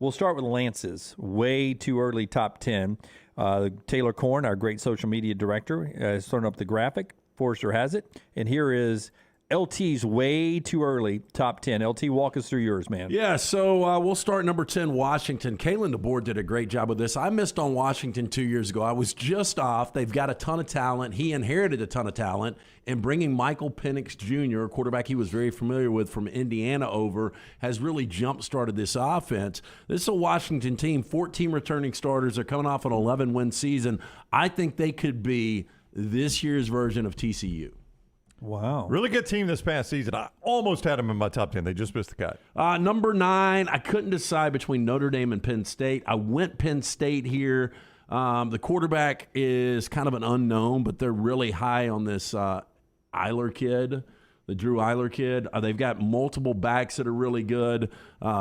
We'll start with Lance's way too early top 10. Taylor Korn, our great social media director, is throwing up the graphic. Forrester has it. And here is LT's way too early top 10. LT, walk us through yours, man. Yeah, so we'll start number 10, Washington. Kalen DeBoer did a great job with this. I missed on Washington 2 years ago. I was just off. They've got a ton of talent. He inherited a ton of talent. And bringing Michael Penix Jr., a quarterback he was very familiar with from Indiana over, has really jump-started this offense. This is a Washington team, 14 returning starters. They're coming off an 11-win season. I think they could be this year's version of TCU. Wow. Really good team this past season. I almost had them in my top 10. They just missed the cut. Number 9, I couldn't decide between Notre Dame and Penn State. I went Penn State here. The quarterback is kind of an unknown, but they're really high on this Eiler kid, the Drew Eiler kid. They've got multiple backs that are really good.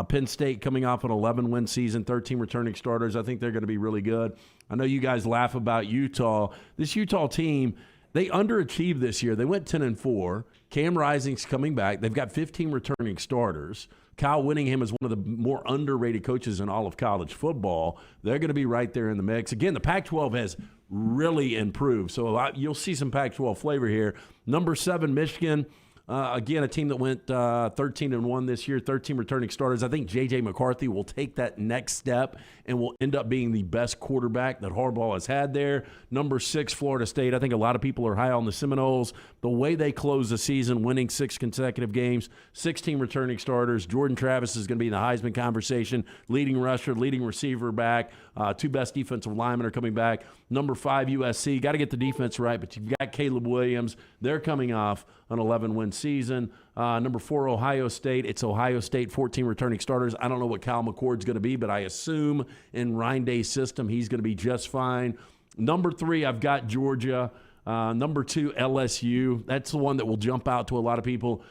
Penn State coming off an 11-win season, 13 returning starters. I think they're going to be really good. I know you guys laugh about Utah. This Utah team, they underachieved this year. They went 10-4. Cam Rising's coming back. They've got 15 returning starters. Kyle Whittingham is one of the more underrated coaches in all of college football. They're going to be right there in the mix. Again, the Pac-12 has really improved. So you'll see some Pac-12 flavor here. Number 7, Michigan. Again, a team that went 13-1 this year, 13 returning starters. I think J.J. McCarthy will take that next step and will end up being the best quarterback that Harbaugh has had there. Number 6, Florida State. I think a lot of people are high on the Seminoles. The way they close the season, winning 6 consecutive games, 16 returning starters. Jordan Travis is going to be in the Heisman conversation. Leading rusher, leading receiver back. 2 best defensive linemen are coming back. Number 5, USC. Got to get the defense right, but you've got Caleb Williams. They're coming off an 11-win season. Number 4, Ohio State. It's Ohio State, 14 returning starters. I don't know what Kyle McCord's going to be, but I assume in Ryan Day's system he's going to be just fine. Number 3, I've got Georgia. Number 2, LSU. That's the one that will jump out to a lot of people.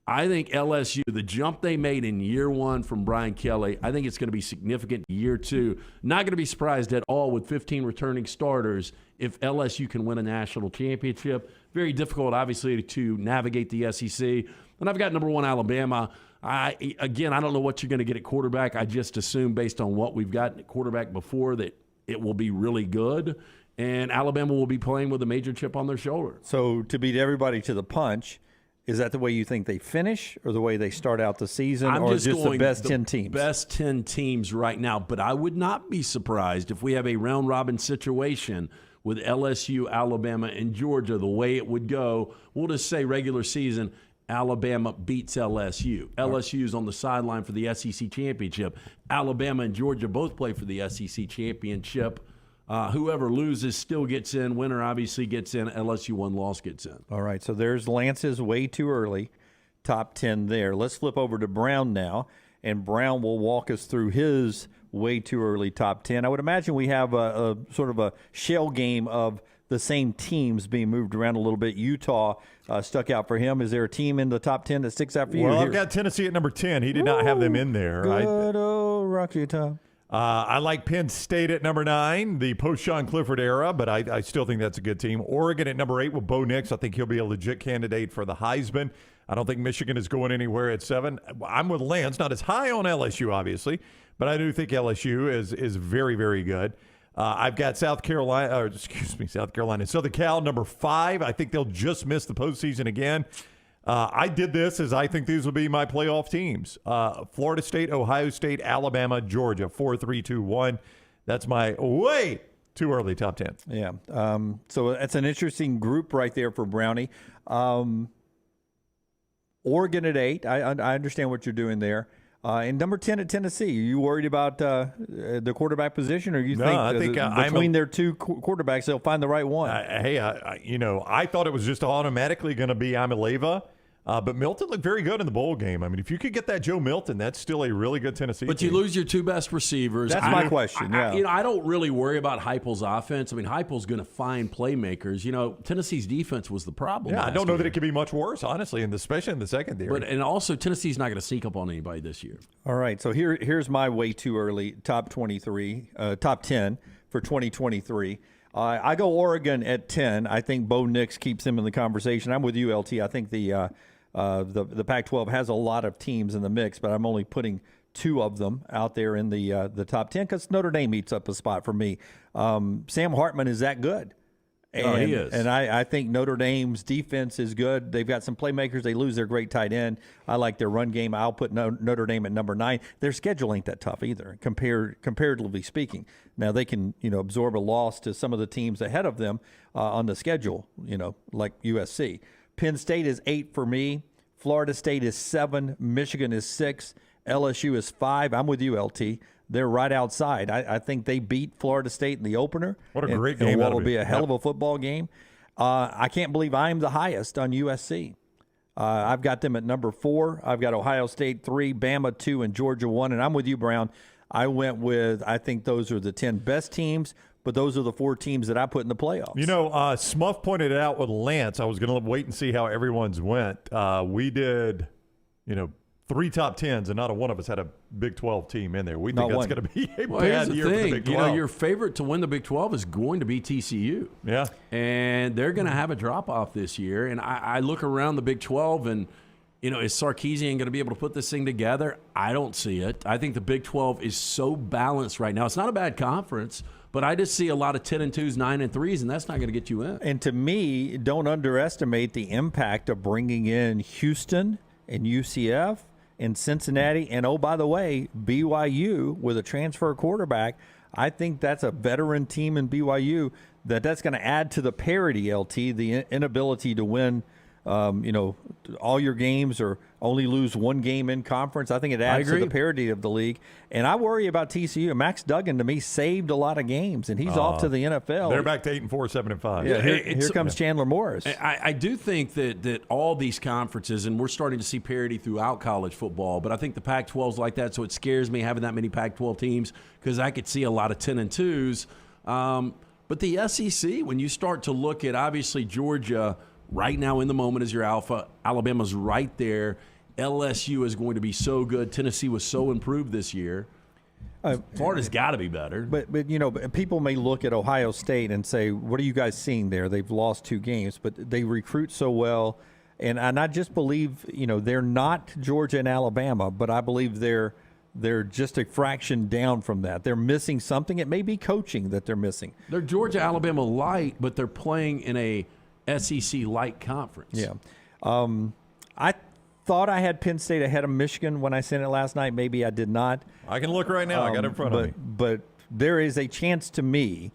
I think LSU, the jump they made in year 1 from Brian Kelly, I think it's going to be significant year 2. Not going to be surprised at all with 15 returning starters if LSU can win a national championship. Very difficult, obviously, to navigate the SEC. And I've got number 1, Alabama. I don't know what you're going to get at quarterback. I just assume based on what we've got at quarterback before that it will be really good. And Alabama will be playing with a major chip on their shoulder. So to beat everybody to the punch, is that the way you think they finish or the way they start out the season, or just the best 10 teams? Best 10 teams right now. But I would not be surprised if we have a round-robin situation with LSU, Alabama, and Georgia. The way it would go, we'll just say regular season, Alabama beats LSU. LSU is on the sideline for the SEC championship. Alabama and Georgia both play for the SEC championship. Whoever loses still gets in. Winner obviously gets in. LSU one-loss gets in. All right, so there's Lance's way too early top 10 there. Let's flip over to Brown now, and Brown will walk us through his way too early top 10. I would imagine we have a sort of a shell game of the same teams being moved around a little bit. Utah stuck out for him. Is there a team in the top 10 that sticks out for you? Well, I've got Tennessee at number 10. He did not have them in there. Good old Rocky Top. I like Penn State at number 9, the post-Sean Clifford era, but I still think that's a good team. Oregon at number 8 with Bo Nix. I think he'll be a legit candidate for the Heisman. I don't think Michigan is going anywhere at 7. I'm with Lance, not as high on LSU, obviously, but I do think LSU is very, very good. I've got Southern Cal, number 5. I think they'll just miss the postseason again. I did this as I think these will be my playoff teams. Florida State, Ohio State, Alabama, Georgia, 4, 3, 2, 1. That's my way too early top 10. Yeah. So that's an interesting group right there for Brownie. Oregon at 8. I understand what you're doing there. And number 10 at Tennessee. Are you worried about the quarterback position, or you think between their two quarterbacks they'll find the right one? I thought it was just automatically going to be Amaleva. But Milton looked very good in the bowl game. I mean, if you could get that Joe Milton, that's still a really good Tennessee team. But you lose your 2 best receivers. That's my question, I don't really worry about Heupel's offense. I mean, Heupel's going to find playmakers. Tennessee's defense was the problem. Yeah, I don't know that it could be much worse, honestly, especially in the secondary. And also, Tennessee's not going to sneak up on anybody this year. All right, so here's my way too early top 10 for 2023. I go Oregon at 10. I think Bo Nix keeps them in the conversation. I'm with you, LT. I think the Pac-12 has a lot of teams in the mix, but I'm only putting two of them out there in the top 10 because Notre Dame eats up a spot for me. Sam Hartman is that good. And, he is. And I think Notre Dame's defense is good. They've got some playmakers. They lose their great tight end. I like their run game. I'll put Notre Dame at number 9. Their schedule ain't that tough either, comparatively speaking. Now, they can, absorb a loss to some of the teams ahead of them on the schedule, like USC. Penn State is 8 for me. Florida State is 7. Michigan is 6. LSU is 5. I'm with you, LT. They're right outside. I think they beat Florida State in the opener. What a great and game what that'll will be be. a hell of a football game. I can't believe I'm the highest on USC. I've got them at number 4. I've got Ohio State 3, Bama 2, and Georgia 1. And I'm with you, Brown. I went with, I think those are the 10 best teams, but those are the 4 teams that I put in the playoffs. Smuff pointed it out with Lance. I was going to wait and see how everyone's went. We did, 3 top 10s, and not a one of us had a Big 12 team in there. We think that's going to be a here's bad the year for thing. the Big 12. Your favorite to win the Big 12 is going to be TCU. Yeah. And they're going to have a drop-off this year. And I look around the Big 12 and, is Sarkisian going to be able to put this thing together? I don't see it. I think the Big 12 is so balanced right now. It's not a bad conference, but I just see a lot of 10-2s, 9-3s, and that's not going to get you in. And to me, don't underestimate the impact of bringing in Houston and UCF and Cincinnati, and oh, by the way, BYU with a transfer quarterback. I think that's a veteran team in BYU that's going to add to the parity, LT, the inability to win, all your games or only lose one game in conference. I think it adds to the parity of the league. And I worry about TCU. Max Duggan, to me, saved a lot of games, and he's off to the NFL. They're back to 8-4, 7-5. Yeah, here comes Chandler Morris. I do think that all these conferences, and we're starting to see parity throughout college football, but I think the Pac-12 is like that, so it scares me having that many Pac-12 teams because I could see a lot of 10-2s. But the SEC, when you start to look at, obviously, Georgia right now in the moment is your alpha. Alabama's right there. LSU is going to be so good. Tennessee was so improved this year. Florida's got to be better. But people may look at Ohio State and say, what are you guys seeing there? They've lost 2 games, but they recruit so well. And I just believe, they're not Georgia and Alabama, but I believe they're just a fraction down from that. They're missing something. It may be coaching that they're missing. They're Georgia, Alabama light, but they're playing in a SEC light conference. Yeah. I thought I had Penn State ahead of Michigan when I sent it last night. Maybe I did not. I can look right now. I got it in front of me. But there is a chance to me,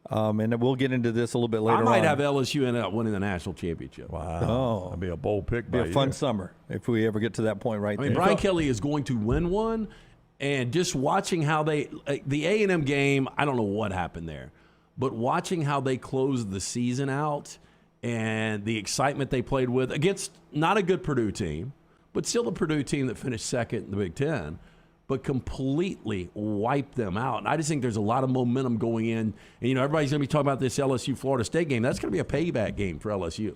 and we'll get into this a little bit later on. I might have LSU end up winning the national championship. Wow. That'd be a bold pick. Be a fun summer if we ever get to that point right there. Brian Kelly is going to win one, and just watching how the A&M game, I don't know what happened there, but watching how they closed the season out and the excitement they played with against not a good Purdue team, but still a Purdue team that finished second in the Big Ten, but completely wiped them out. And I just think there's a lot of momentum going in. And, everybody's going to be talking about this LSU-Florida State game. That's going to be a payback game for LSU.